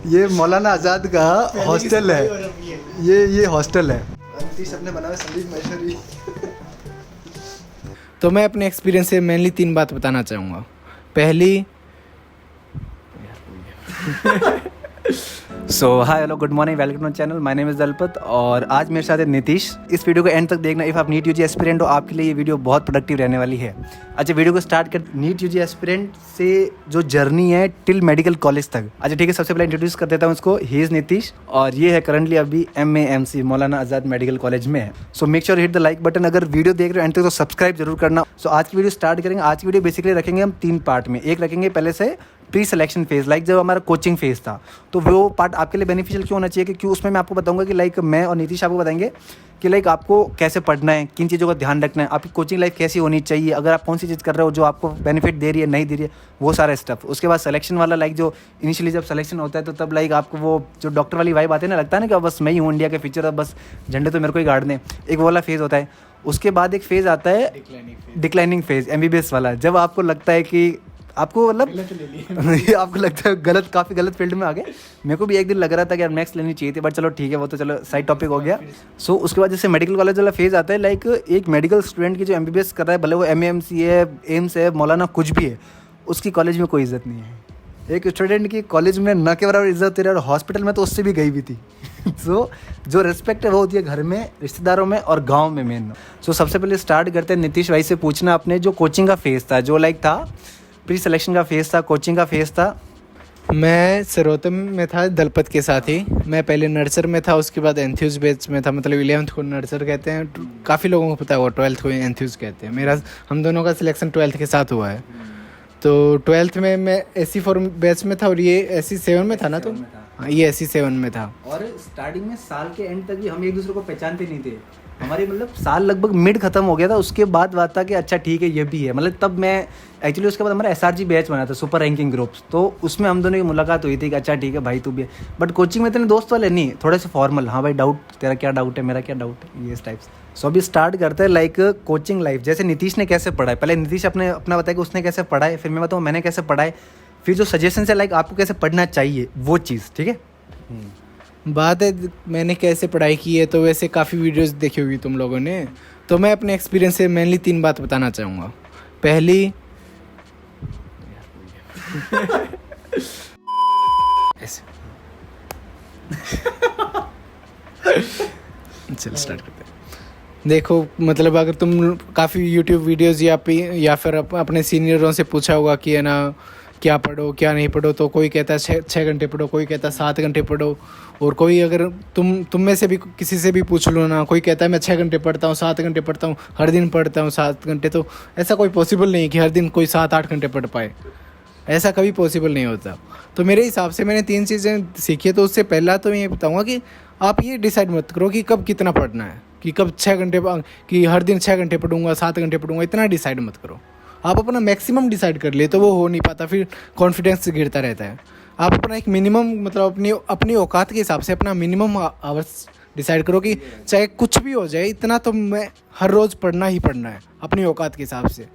ये मौलाना आज़ाद का हॉस्टल है, ये हॉस्टल है। नीतीश अपने बना हुआ संदीप महेश्वरी। तो मैं अपने एक्सपीरियंस से मेनली 3 बात बताना चाहूँगा। पहली so hi hello good morning, welcome to channel. My name is Dalpat और आज मेरे साथ है नीतीश। इस वीडियो को एंड तक देखना। इफ़ आप नीट यूजी एस्पिरेंट हो, आपके लिए ये वीडियो बहुत प्रोडक्टिव रहने वाली है। अच्छा, वीडियो को स्टार्ट कर। नीट यूजी एस्पिरेंट से जो जर्नी है टिल मेडिकल कॉलेज तक। अच्छा ठीक है, सबसे पहले इंट्रोड्यूस कर देता हूँ उसको। ही इज़ नीतीश और ये है करंटली अभी MAMC मौलाना आज़ाद मेडिकल कॉलेज में है। So make sure hit the like button. अगर वीडियो देख रहे हो एंड तक तो सब्सक्राइब जरूर करना। सो आज की वीडियो स्टार्ट करेंगे। आज की वीडियो बेसिकली रखेंगे हम 3 पार्ट में। एक रखेंगे पहले से प्री सिलेक्शन फेज, लाइक जब हमारा कोचिंग फेज था, तो वो पार्ट आपके लिए बेनिफिशियल क्यों होना चाहिए कि क्यों उसमें मैं आपको बताऊंगा कि लाइक मैं और नीतीश आपको बताएंगे कि लाइक आपको कैसे पढ़ना है, किन चीज़ों का ध्यान रखना है, आपकी कोचिंग लाइफ कैसी होनी चाहिए, अगर आप कौन सी चीज़ कर रहे हो जो आपको बेनिफिट दे रही है नहीं दे रही है, वो सारा स्टफ। उसके बाद सिलेक्शन वाला, लाइक जो इनिशियली जब सिलेक्शन होता है तो तब लाइक आपको वो जो डॉक्टर वाली वाइब आती है ना, लगता है ना कि बस मैं ही हूँ इंडिया के फ्यूचर, अब बस झंडे तो मेरे को ही गाड़ दें, एक वो वाला फेज़ होता है। उसके बाद एक फेज़ आता है डिक्लाइनिंग फेज, MBBS वाला, जब आपको लगता है कि आपको मतलब आपको लगता है काफ़ी गलत फील्ड में आ गए। मेरे को भी एक दिन लग रहा था कि यार मैथ्स लेनी चाहिए थी, बट चलो ठीक है, वो तो चलो साइड टॉपिक हो गया। सो उसके बाद जैसे मेडिकल कॉलेज वाला फेज़ आता है, लाइक एक मेडिकल स्टूडेंट की जो MBBS कर रहा है, भले वो MAMC है, एम्स है, मौलाना कुछ भी है, उसकी कॉलेज में कोई इज्जत नहीं है। एक स्टूडेंट की कॉलेज में न के बराबर इज्जत है और हॉस्पिटल में तो उससे भी गई भी थी। सो जो रिस्पेक्ट है वो होती है घर में, रिश्तेदारों में और गाँव में मेन। सो सबसे पहले स्टार्ट करते हैं नीतीश भाई से पूछना अपने जो कोचिंग का फेज़ था, जो लाइक था प्री सिलेक्शन का फेज़ था, कोचिंग का फेज़ था। मैं सर्वोत्तम में था दलपत के साथ ही। मैं पहले नर्सर में था, उसके बाद एंथ्यूज बैच में था, मतलब 11th को नर्सर कहते हैं, काफ़ी लोगों को पता है, वो 12th को एंथ्यूज कहते हैं। मेरा हम दोनों का सिलेक्शन 12th के साथ हुआ है। तो 12th में मैं SC4 बैच में था और ये SC7 में था ना, तो हाँ ये SC7 में था। और स्टार्टिंग में साल के एंड तक भी हम एक दूसरे को पहचानते नहीं थे। हमारे मतलब साल लगभग मिड खत्म हो गया था, उसके बाद बात था कि अच्छा ठीक है ये भी है, मतलब तब मैं एक्चुअली उसके बाद हमारा SRG बैच बना था, सुपर रैंकिंग ग्रुप्स, तो उसमें हम दोनों की मुलाकात हुई थी कि अच्छा ठीक है भाई तू भी है। बट कोचिंग में इतने दोस्त वाले नहीं, थोड़े से फॉर्मल, हाँ भाई डाउट, तेरा क्या डाउट है, मेरा क्या डाउट है, ये इस टाइप से। सो अभी स्टार्ट करते हैं लाइक कोचिंग लाइफ। जैसे नीतीश ने कैसे पढ़ा है, पहले नीतीश अपना बताया कि उसने कैसे पढ़ा है, फिर मैं बताऊँ मैंने कैसे पढ़ा है, फिर जो सजेशन है लाइक आपको कैसे पढ़ना चाहिए वो चीज़, ठीक है। बात है मैंने कैसे पढ़ाई की है, तो वैसे काफ़ी वीडियोस देखी होगी तुम लोगों ने। तो मैं अपने एक्सपीरियंस से मेनली 3 बात बताना चाहूँगा। पहली ऐसे चल स्टार्ट करते हैं। देखो मतलब अगर तुम काफ़ी यूट्यूब वीडियोस या फिर अपने सीनियरों से पूछा होगा कि है ना क्या पढ़ो क्या नहीं पढ़ो, तो कोई कहता है 6 घंटे पढ़ो, कोई कहता है 7 घंटे पढ़ो, और कोई अगर तुम में से भी किसी से भी पूछ लो ना, कोई कहता है मैं 6 घंटे पढ़ता हूँ, 7 घंटे पढ़ता हूँ, हर दिन पढ़ता हूँ 7 घंटे। तो ऐसा कोई पॉसिबल नहीं है कि हर दिन कोई 7-8 घंटे पढ़ पाए, ऐसा कभी पॉसिबल नहीं होता। तो मेरे हिसाब से मैंने 3 चीज़ें सीखी है। तो उससे पहला तो मैं ये बताऊँगा कि आप ये डिसाइड मत करो कि कब कितना पढ़ना है, कि कब 6 घंटे, कि हर दिन 6 घंटे पढ़ूंगा, 7 घंटे पढ़ूंगा, इतना डिसाइड मत करो। आप अपना मैक्सिमम डिसाइड कर लिए तो वो हो नहीं पाता, फिर कॉन्फिडेंस गिरता रहता है। आप अपना एक मिनिमम, मतलब अपनी औकात के हिसाब से अपना मिनिमम आवर्स डिसाइड करो कि चाहे कुछ भी हो जाए, इतना तो मैं हर रोज़ पढ़ना ही पढ़ना है अपनी औकात के हिसाब से।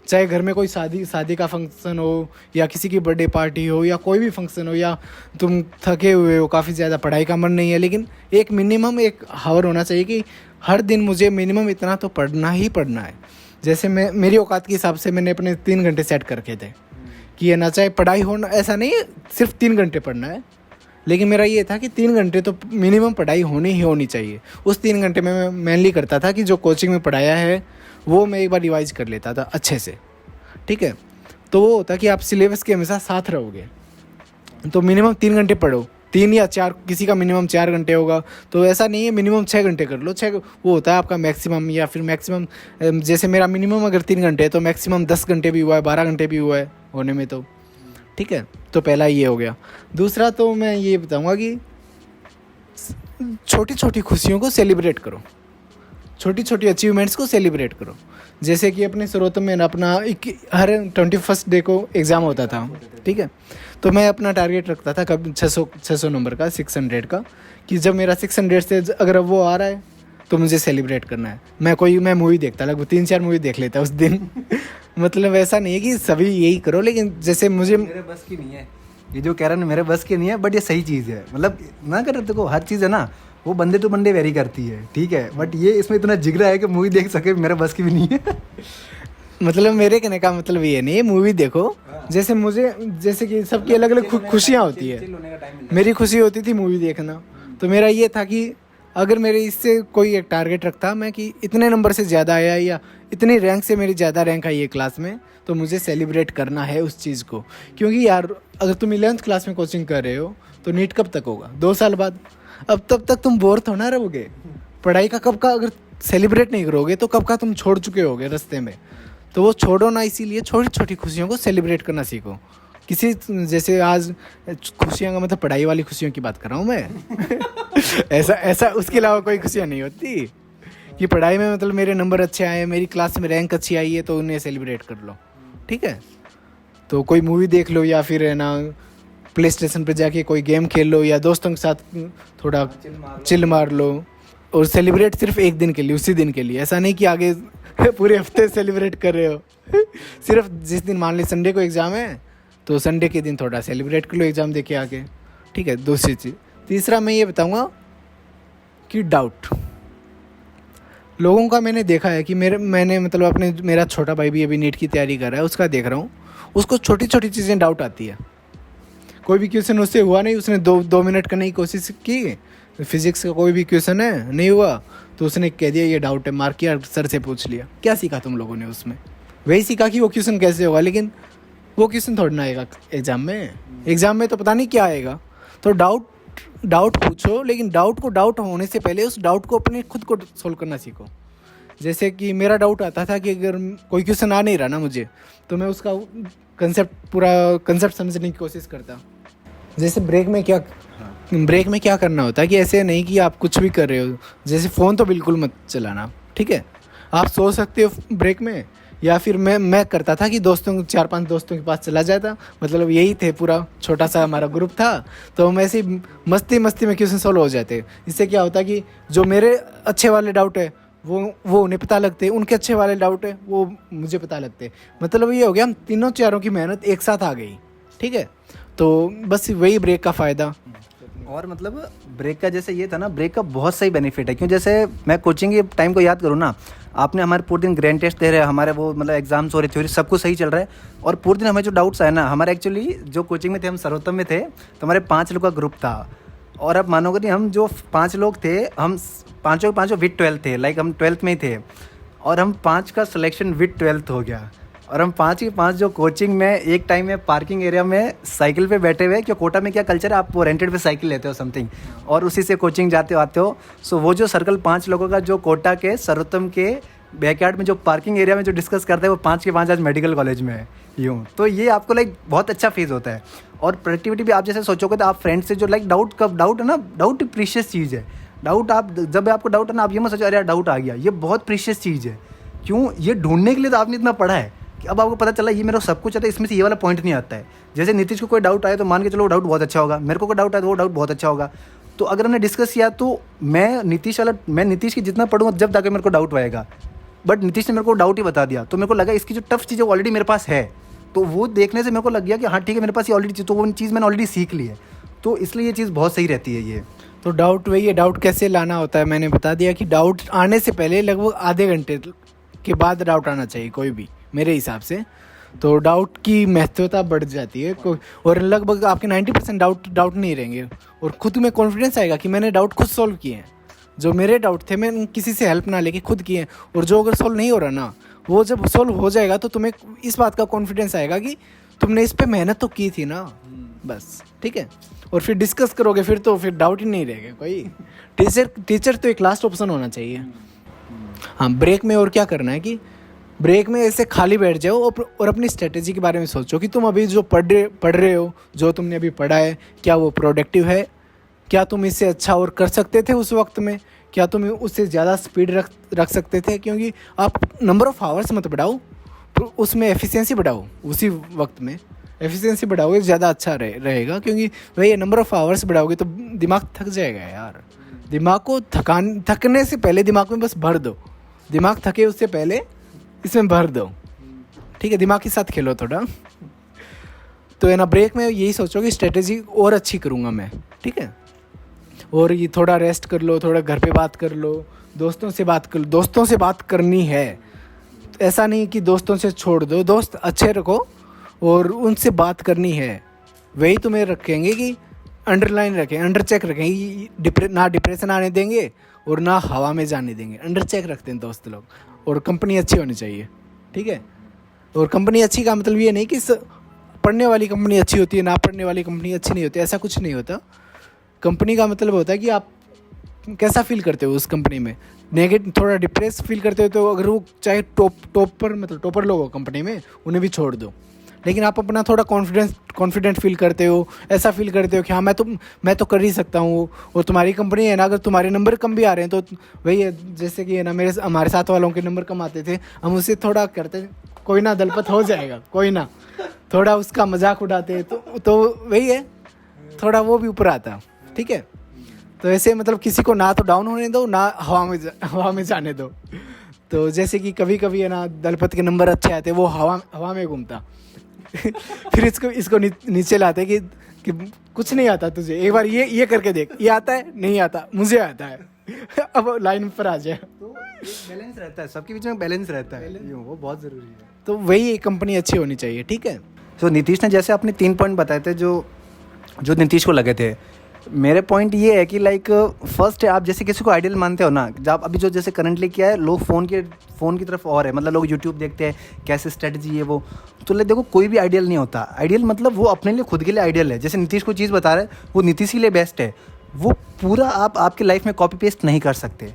चाहे घर में कोई शादी का फंक्शन हो, या किसी की बर्थडे पार्टी हो, या कोई भी फंक्शन हो, या तुम थके हुए हो, काफ़ी ज़्यादा पढ़ाई का मन नहीं है, लेकिन एक मिनिमम एक हावर होना चाहिए कि हर दिन मुझे मिनिमम इतना तो पढ़ना ही पढ़ना है। जैसे मेरी औकात के हिसाब से मैंने अपने 3 घंटे सेट करके थे कि ये ना, चाहे पढ़ाई हो ना, ऐसा नहीं है सिर्फ 3 घंटे पढ़ना है, लेकिन मेरा ये था कि 3 घंटे तो मिनिमम पढ़ाई होनी चाहिए। उस 3 घंटे में मैं मेनली करता था कि जो कोचिंग में पढ़ाया है वो मैं एक बार रिवाइज कर लेता था अच्छे से, ठीक है। तो वो होता कि आप सिलेबस के हमेशा साथ रहोगे, तो मिनिमम 3 घंटे पढ़ो, 3 या 4, किसी का मिनिमम 4 घंटे होगा, तो ऐसा नहीं है मिनिमम 6 घंटे कर लो। 6 वो होता है आपका मैक्सिमम, या फिर मैक्सिमम जैसे मेरा मिनिमम अगर 3 घंटे है तो मैक्सिमम 10 घंटे भी हुआ है, 12 घंटे भी हुआ है होने में, तो ठीक है। तो पहला ये हो गया। दूसरा तो मैं ये बताऊँगा कि छोटी छोटी खुशियों को सेलिब्रेट करो, छोटी छोटी अचीवमेंट्स को सेलिब्रेट करो। जैसे कि अपने सर्वोत्तम में अपना हर 21 डे को एग्ज़ाम होता था, ठीक है। तो मैं अपना टारगेट रखता था कब 600 नंबर का, 600 का, कि जब मेरा 600 से अगर वो आ रहा है तो मुझे सेलिब्रेट करना है। मैं मूवी देखता, लगभग 3-4 मूवी देख लेता उस दिन। मतलब ऐसा नहीं है कि सभी यही करो, लेकिन जैसे मुझे मेरे बस की नहीं है। ये जो कह रहा है ना मेरे बस की नहीं है, बट ये सही चीज़ है। मतलब ना कर देखो, हर चीज़ है ना वो बंदे टू बंदे वेरी करती है, ठीक है, बट ये इसमें इतना जिगरा है कि मूवी देख सके, मेरे बस की भी नहीं है। मतलब मेरे कहने का मतलब ये नहीं है, मूवी देखो जैसे मुझे, जैसे कि सबकी अलग अलग खुशियाँ होती है। मेरी खुशी होती थी मूवी देखना, तो मेरा ये था कि अगर मेरे इससे कोई एक टारगेट रखता मैं कि इतने नंबर से ज़्यादा आया या इतनी रैंक से मेरी ज़्यादा रैंक आई है क्लास में, तो मुझे सेलिब्रेट करना है उस चीज़ को। क्योंकि यार अगर तुम 11th क्लास में कोचिंग कर रहे हो तो नीट कब तक होगा, 2 साल बाद। अब तब तक तुम बोर थोड़ा रहोगे पढ़ाई का, कब का अगर सेलिब्रेट नहीं करोगे तो कब का तुम छोड़ चुके होगे रास्ते में। तो वो छोड़ो ना, इसीलिए छोटी छोटी खुशियों को सेलिब्रेट करना सीखो। किसी जैसे आज खुशियाँ का मतलब पढ़ाई वाली खुशियों की बात कर रहा हूँ मैं। ऐसा उसके अलावा कोई खुशियाँ नहीं होती कि पढ़ाई में मतलब मेरे नंबर अच्छे आए, मेरी क्लास में रैंक अच्छी आई है तो उन्हें सेलिब्रेट कर लो, ठीक है। तो कोई मूवी देख लो या फिर है ना प्ले स्टेशन पर जाके कोई गेम खेल लो या दोस्तों के साथ थोड़ा चिल मार लो। और सेलिब्रेट सिर्फ एक दिन के लिए, उसी दिन के लिए, ऐसा नहीं कि आगे पूरे हफ्ते सेलिब्रेट कर रहे हो। सिर्फ जिस दिन मान ली संडे को एग्ज़ाम है तो संडे के दिन थोड़ा सेलिब्रेट कर लो एग्ज़ाम दे के आके, ठीक है। दूसरी चीज़, तीसरा मैं ये बताऊंगा कि डाउट लोगों का मैंने देखा है कि मैंने मतलब मेरा छोटा भाई भी अभी नीट की तैयारी कर रहा है, उसका देख रहा हूँ, उसको छोटी छोटी चीज़ें डाउट आती है। कोई भी क्वेश्चन उससे हुआ नहीं, उसने 2 मिनट करने की कोशिश की, फिजिक्स का कोई भी क्वेश्चन है नहीं हुआ तो उसने कह दिया ये डाउट है, मार्क किया, सर से पूछ लिया। क्या सीखा तुम लोगों ने उसमें? वही सीखा कि वो क्वेश्चन कैसे होगा, लेकिन वो क्वेश्चन थोड़ा ना आएगा एग्ज़ाम में तो पता नहीं क्या आएगा। तो डाउट पूछो, लेकिन डाउट को डाउट होने से पहले उस डाउट को अपने खुद को सोल्व करना सीखो। जैसे कि मेरा डाउट आता था कि अगर कोई क्वेश्चन आ नहीं रहा ना मुझे, तो मैं उसका पूरा कंसेप्ट समझने की कोशिश करता। जैसे ब्रेक में क्या करना होता है कि ऐसे नहीं कि आप कुछ भी कर रहे हो, जैसे फ़ोन तो बिल्कुल मत चलाना, ठीक है। आप सो सकते हो ब्रेक में, या फिर मैं करता था कि 4-5 दोस्तों के पास चला जाता। मतलब यही थे, पूरा छोटा सा हमारा ग्रुप था, तो हम ऐसे ही मस्ती में क्वेश्चन सॉल्व हो जाते। इससे क्या होता कि जो मेरे अच्छे वाले डाउट है वो उन्हें पता लगते, उनके अच्छे वाले डाउट है वो मुझे पता लगते। मतलब ये हो गया, हम तीनों चारों की मेहनत एक साथ आ गई, ठीक है। तो बस वही ब्रेक का फ़ायदा। और मतलब ब्रेक का जैसे ये था ना, ब्रेक का बहुत सही बेनिफिट है। क्यों, जैसे मैं कोचिंग के टाइम को याद करूँ ना, आपने हमारे पूरे दिन ग्रैंड टेस्ट दे रहे हैं, हमारे वो मतलब एग्जाम्स हो रहे, थ्योरी सब कुछ सही चल रहा है, और पूरे दिन हमें जो डाउट्स आए ना, हमारे एक्चुअली जो कोचिंग में थे, हम सर्वोत्तम में थे, तो हमारे 5 लोग का ग्रुप था। और अब मानोगे नहीं, हम जो 5 लोग थे, हम पाँचों विद 12 थे, लाइक हम 12th में ही थे, और हम 5 का सिलेक्शन विद 12th हो गया। और हम 5 के 5 जो कोचिंग में एक टाइम में पार्किंग एरिया में साइकिल पे बैठे हुए, क्यों कोटा में क्या कल्चर है, आप वो रेंटेड पे साइकिल लेते हो समथिंग, और उसी से कोचिंग जाते हो आते हो। सो वो जो सर्कल 5 लोगों का जो कोटा के सर्वोत्तम के बैकयार्ड में जो पार्किंग एरिया में जो डिस्कस करते हैं, वो 5 के 5 आज मेडिकल कॉलेज में है यूँ। तो ये आपको लाइक बहुत अच्छा फेज़ होता है। और प्रोडक्टिविटी भी आप जैसे सोचोगे तो आप फ्रेंड से जो लाइक डाउट है ना, डाउट प्रीशियस चीज़ है। डाउट आप जब आपको डाउट है ना, आप ये मत सोचो अरे यार डाउट आ गया, ये बहुत प्रीशियस चीज़ है। क्यों, ये ढूंढने के लिए तो आपने इतना पढ़ा है कि अब आपको पता चला ये मेरा सब कुछ आता है, इसमें से ये वाला पॉइंट नहीं आता है। जैसे नीतीश को कोई डाउट आया तो मान के चलो वो डाउट बहुत अच्छा होगा, मेरे को कोई डाउट आया तो वो डाउट बहुत अच्छा होगा। तो अगर हमने डिस्कस किया तो मैं नीतीश की जितना पढ़ूंगा जब जाके मेरे को डाउट आएगा, बट नीतीश ने मेरे को डाउट ही बता दिया, तो मेरे को लगा इसकी जो टफ चीज़ है ऑलरेडी मेरे पास है, तो वो देखने से मेरे को लग गया कि हाँ ठीक है मेरे पास ये ऑलरेडी, तो वो चीज़ मैंने ऑलरेडी सीख ली है, तो इसलिए ये चीज़ बहुत सही रहती है। ये तो डाउट वही है, डाउट कैसे लाना होता है मैंने बता दिया कि डाउट आने से पहले लगभग आधे घंटे के बाद डाउट आना चाहिए कोई भी, मेरे हिसाब से। तो डाउट की महत्वता बढ़ जाती है और लगभग आपके 90% डाउट नहीं रहेंगे, और खुद में कॉन्फिडेंस आएगा कि मैंने डाउट खुद सॉल्व किए हैं। जो मेरे डाउट थे मैं किसी से हेल्प ना लेके खुद किए हैं, और जो अगर सॉल्व नहीं हो रहा ना, वो जब सॉल्व हो जाएगा तो तुम्हें इस बात का कॉन्फिडेंस आएगा कि तुमने इस पे मेहनत तो की थी ना, बस ठीक है। और फिर डिस्कस करोगे फिर डाउट ही नहीं रहेगा कोई। टीचर तो एक लास्ट ऑप्शन होना चाहिए। हाँ, ब्रेक में और क्या करना है कि ब्रेक में ऐसे खाली बैठ जाओ और अपनी स्ट्रेटेजी के बारे में सोचो कि तुम अभी जो पढ़ रहे हो, जो तुमने अभी पढ़ा है, क्या वो प्रोडक्टिव है, क्या तुम इससे अच्छा और कर सकते थे उस वक्त में, क्या तुम उससे ज़्यादा स्पीड रख सकते थे। क्योंकि आप नंबर ऑफ़ आवर्स मत बढ़ाओ, उसमें एफिशिएंसी बढ़ाओ, उसी वक्त में एफिशिएंसी बढ़ाओगे ज़्यादा अच्छा रहेगा। क्योंकि वही नंबर ऑफ़ आवर्स बढ़ाओगे तो दिमाग थक जाएगा यार। दिमाग को थकने से पहले दिमाग में बस भर दो, दिमाग थके उससे पहले इसमें भर दो, ठीक है। दिमाग के साथ खेलो थोड़ा। तो है ना ब्रेक में यही सोचो कि स्ट्रेटेजी और अच्छी करूँगा मैं, ठीक है। और ये थोड़ा रेस्ट कर लो, थोड़ा घर पे बात कर लो, दोस्तों से बात कर लो। दोस्तों से बात करनी है, ऐसा नहीं कि दोस्तों से छोड़ दो, दोस्त अच्छे रखो और उनसे बात करनी है। वही तुम्हें रखेंगे कि अंडरलाइन रखें, अंडर चेक रखेंगे, ना डिप्रेशन आने देंगे और ना हवा में जाने देंगे। अंडर चेक रखते हैं दोस्त लोग। और कंपनी अच्छी होनी चाहिए, ठीक है। और कंपनी अच्छी का मतलब ये नहीं कि पढ़ने वाली कंपनी अच्छी होती है, ना पढ़ने वाली कंपनी अच्छी नहीं होती, ऐसा कुछ नहीं होता। कंपनी का मतलब होता है कि आप कैसा फील करते हो उस कंपनी में। नेगेटिव, थोड़ा डिप्रेस फील करते हो तो अगर वो चाहे टॉपर मतलब टॉपर लोग हो कंपनी में, उन्हें भी छोड़ दो। लेकिन आप अपना थोड़ा कॉन्फिडेंट फील करते हो, ऐसा फील करते हो कि हाँ मैं तो कर ही सकता हूँ। और तुम्हारी कंपनी है ना, अगर तुम्हारे नंबर कम भी आ रहे हैं तो वही है, जैसे कि है ना हमारे साथ वालों के नंबर कम आते थे, हम उससे थोड़ा करते, कोई ना दलपत हो जाएगा, कोई ना, थोड़ा उसका मजाक उड़ाते तो वही है, थोड़ा वो भी ऊपर आता, ठीक है। तो ऐसे मतलब किसी को ना तो डाउन होने दो, ना हवा में जाने दो। तो जैसे कि कभी कभी है ना दलपत के नंबर अच्छे आते, वो हवा में घूमता फिर इसको नीचे लाते कि कुछ नहीं आता तुझे, एक बार ये करके देख, ये आता है, नहीं आता, मुझे आता है अब लाइन पर आ जाए। तो बैलेंस रहता है, सबके बीच में बैलेंस रहता है, यूँ वो बहुत ज़रूरी है। तो वही कंपनी अच्छी होनी चाहिए, ठीक है। तो नीतीश ने जैसे अपने 3 पॉइंट बताए थे जो नीतीश को लगे थे। मेरे पॉइंट ये है कि लाइक फर्स्ट है, आप जैसे किसी को आइडियल मानते हो ना, जब अभी जो जैसे करंटली क्या है, लोग फ़ोन की तरफ और है, मतलब लोग यूट्यूब देखते हैं कैसे स्ट्रेटजी है वो। तो ले देखो, कोई भी आइडियल नहीं होता। आइडियल मतलब वो अपने लिए, खुद के लिए आइडियल है। जैसे नीतीश कोई चीज़ बता रहा है, वो नीतीश के लिए बेस्ट है। वो पूरा आप आपकी लाइफ में कॉपी पेस्ट नहीं कर सकते।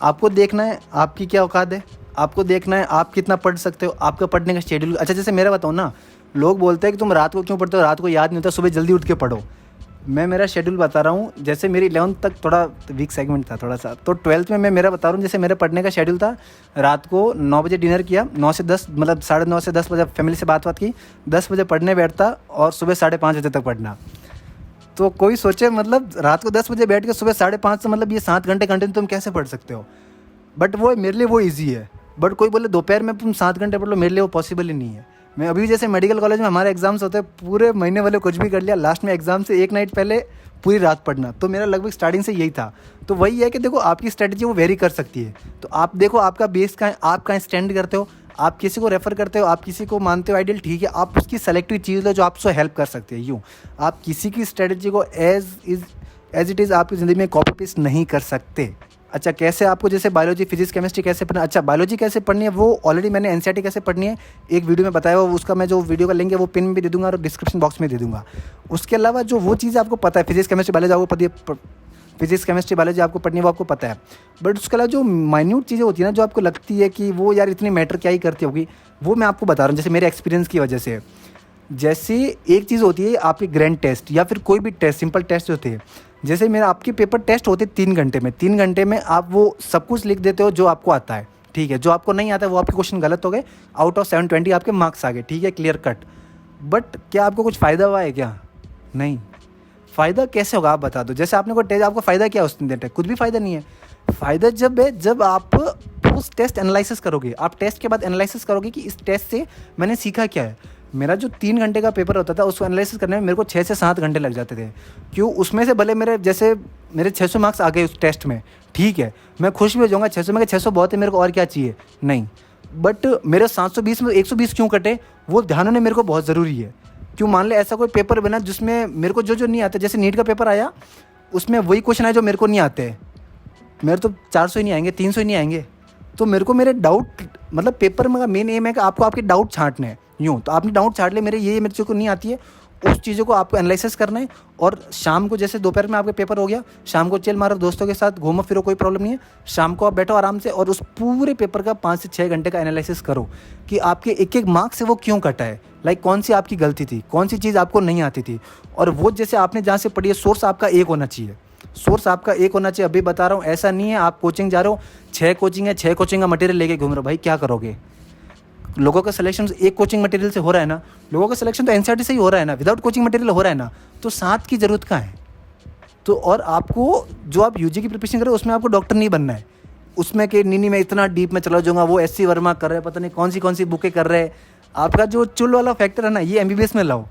आपको देखना है आपकी क्या औकात है, आपको देखना है आप कितना पढ़ सकते हो, आपका पढ़ने का शेड्यूल। अच्छा जैसे मेरा बताओ ना, लोग बोलते हैं कि तुम रात को क्यों पढ़ते हो, रात को याद नहीं होता, सुबह जल्दी उठ के पढ़ो। मैं मेरा शेड्यूल बता रहा हूँ। जैसे मेरी 11th तक थोड़ा वीक सेगमेंट था थोड़ा सा, तो 12th में मैं मेरा बता रहा हूँ। जैसे मेरे पढ़ने का शेड्यूल था, रात को 9 बजे डिनर किया, 9 से 10 मतलब 9:30 से 10 बजे फैमिली से बात की, 10 बजे पढ़ने बैठता और सुबह 5:30 बजे तक पढ़ना। तो कोई सोचे मतलब रात को 10 बजे बैठ के सुबह 5:30 से मतलब ये 7 घंटे कंटिन्यू तुम कैसे पढ़ सकते हो। बट वो मेरे लिए वो ईजी है। बट कोई बोले दोपहर में तुम 7 घंटे पढ़ लो, मेरे लिए वो पॉसिबल ही नहीं है। मैं अभी जैसे मेडिकल कॉलेज में हमारे एग्जाम्स होते हैं, पूरे महीने वाले कुछ भी कर लिया, लास्ट में एग्जाम से एक नाइट पहले पूरी रात पढ़ना। तो मेरा लगभग स्टार्टिंग से यही था। तो वही है कि देखो आपकी स्ट्रेटजी वो वेरी कर सकती है। तो आप देखो आपका बेस का है, आप कहाँ स्टैंड करते हो, आप किसी को रेफर करते हो, आप किसी को मानते हो आइडियल, ठीक है, आप उसकी सेलेक्टिव चीज़ लो जो आपसे हेल्प कर सकती है। यूँ आप किसी की स्ट्रेटजी को एज इट इज़ आपकी ज़िंदगी में कॉपी पेस्ट नहीं कर सकते। अच्छा कैसे आपको जैसे बायोलॉजी, फिजिक्स, केमिस्ट्री कैसे पढ़ना, अच्छा बायोलॉजी कैसे पढ़नी है वो ऑलरेडी मैंने एनसीईआरटी कैसे पढ़नी है एक वीडियो में बताया हुआ, उसका मैं जो वीडियो का लिंक है वो पिन में भी दे दूंगा और डिस्क्रिप्शन बॉक्स में दे दूंगा। उसके अलावा जो वो चीज़ आपको पता है, फिजिक्स केमिस्ट्री बायोलॉजी आपको पता है, फिजिक्स केमिस्ट्री बायोलॉजी आपको पढ़नी है वो आपको पता है। बट उसके अलावा जो माइन्यूट चीज़ें होती है ना, जो आपको लगती है कि वो यार इतनी मैटर क्या ही करती होगी, वो मैं आपको बता रहा हूँ जैसे मेरे एक्सपीरियंस की वजह से। जैसे एक चीज़ होती है आपकी ग्रैंड टेस्ट या फिर कोई भी टेस्ट, सिंपल टेस्ट होते हैं। जैसे मेरा आपके पेपर टेस्ट होते 3 घंटे में, 3 घंटे में आप वो सब कुछ लिख देते हो जो आपको आता है, ठीक है। जो आपको नहीं आता है वो आपके क्वेश्चन गलत हो गए, आउट ऑफ 720 आपके मार्क्स आ गए, ठीक है, क्लियर कट। बट क्या आपको कुछ फ़ायदा हुआ है क्या? नहीं। फ़ायदा कैसे होगा आप बता दो। जैसे आपने कोई टेस्ट, आपको फ़ायदा क्या उस दिन, कुछ भी फ़ायदा नहीं है। फ़ायदा जब है जब आप उस टेस्ट एनालिसिस करोगे, आप टेस्ट के बाद एनालिसिस करोगे कि इस टेस्ट से मैंने सीखा क्या है। मेरा जो 3 घंटे का पेपर होता था उसको एनालिसिस करने में मेरे को 6 से 7 घंटे लग जाते थे। क्यों? उसमें से भले मेरे 600 मार्क्स आ गए उस टेस्ट में, ठीक है, मैं खुश भी हो जाऊँगा, 600 में 600 बहुत है, मेरे को और क्या चाहिए, नहीं। बट मेरे 720 में 120 क्यों कटे, वो ध्यान होने मेरे को बहुत ज़रूरी है। क्यों? मान ले ऐसा कोई पेपर बना जिसमें मेरे को जो नहीं आता, जैसे नीट का पेपर आया उसमें वही क्वेश्चन है जो मेरे को नहीं आते, मेरे तो 400 ही नहीं आएंगे, 300 ही नहीं आएंगे। तो मेरे को मेरे डाउट, मतलब पेपर में मेन एम है कि आपको आपके डाउट छांटने हैं। यूँ तो आपने डाउट छाट ले, मेरे को नहीं आती है, उस चीज़ों को आपको एनालिसिस करना है। और शाम को जैसे दोपहर में आपका पेपर हो गया, शाम को चिल मारो, दोस्तों के साथ घूमो फिरो, कोई प्रॉब्लम नहीं है। शाम को आप बैठो आराम से और उस पूरे पेपर का 5 से 6 घंटे का एनालिसिस करो कि आपके एक मार्क्स से वो क्यों कटा है, लाइक कौन सी आपकी गलती थी, कौन सी चीज़ आपको नहीं आती थी। और वो जैसे आपने जहाँ से पढ़ी है, सोर्स आपका एक होना चाहिए, सोर्स आपका एक होना चाहिए। अभी बता रहा हूँ, ऐसा नहीं है आप कोचिंग जा रहे हो, 6 कोचिंग है, 6 कोचिंग का मटेरियल लेके घूम रहे हो, भाई क्या करोगे। लोगों का सिलेक्शन एक कोचिंग मटेरियल से हो रहा है ना, लोगों का सिलेक्शन तो एनसीईआरटी से ही हो रहा है ना, विदाउट कोचिंग मटेरियल हो रहा है ना, तो 7 की ज़रूरत कहाँ है। तो और आपको जो आप यूजी की प्रिपरेशन कर रहे हो उसमें आपको डॉक्टर नहीं बनना है, उसमें कि नहीं मैं इतना डीप में चला जाऊँगा, वो एससी वर्मा कर रहे हैं, पता नहीं कौन सी बुकें कर रहे हैं। आपका जो चुल वाला फैक्टर है ना, ये एमबीबीएस में लाओ।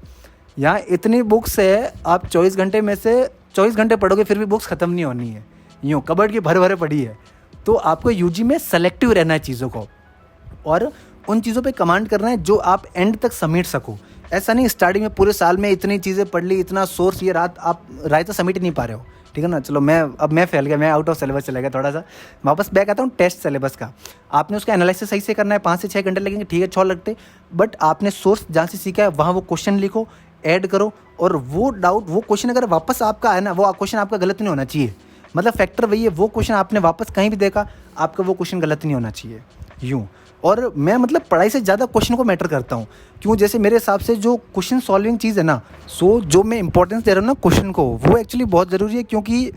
यहाँ इतनी बुक्स है, आप 24 घंटे में से 24 घंटे पढ़ोगे फिर भी बुक्स ख़त्म नहीं होनी है, यूँ कबर्ड की भर भरे पड़ी है। तो आपको यूजी में सेलेक्टिव रहना है चीज़ों को, और उन चीज़ों पे कमांड करना है जो आप एंड तक समेट सको। ऐसा नहीं स्टार्टिंग में पूरे साल में इतनी चीज़ें पढ़ ली, इतना सोर्स, ये रात आप रायता समेट ही नहीं पा रहे हो, ठीक है ना। चलो मैं फेल गया, मैं आउट ऑफ सिलेबस चला गया थोड़ा सा। वापस बैक आता हूँ टेस्ट सिलेबस का। आपने उसका एनालिसिस सही से करना है, 5 से 6 घंटे लगेंगे, ठीक है, 6 लगते, बट आपने सोर्स जहाँ से सीखा है वहाँ वो क्वेश्चन लिखो, ऐड करो, और वो डाउट, वो क्वेश्चन अगर वापस आपका आए ना, वो क्वेश्चन आपका गलत नहीं होना चाहिए। मतलब फैक्टर वही है, वो क्वेश्चन आपने वापस कहीं भी देखा, आपका वो क्वेश्चन गलत नहीं होना चाहिए, यूँ। और मैं मतलब पढ़ाई से ज़्यादा क्वेश्चन को मैटर करता हूँ, क्यों, जैसे मेरे हिसाब से जो क्वेश्चन सॉल्विंग चीज़ है ना, जो मैं इंपॉर्टेंस दे रहा हूँ ना क्वेश्चन को, वो एक्चुअली बहुत ज़रूरी है। क्योंकि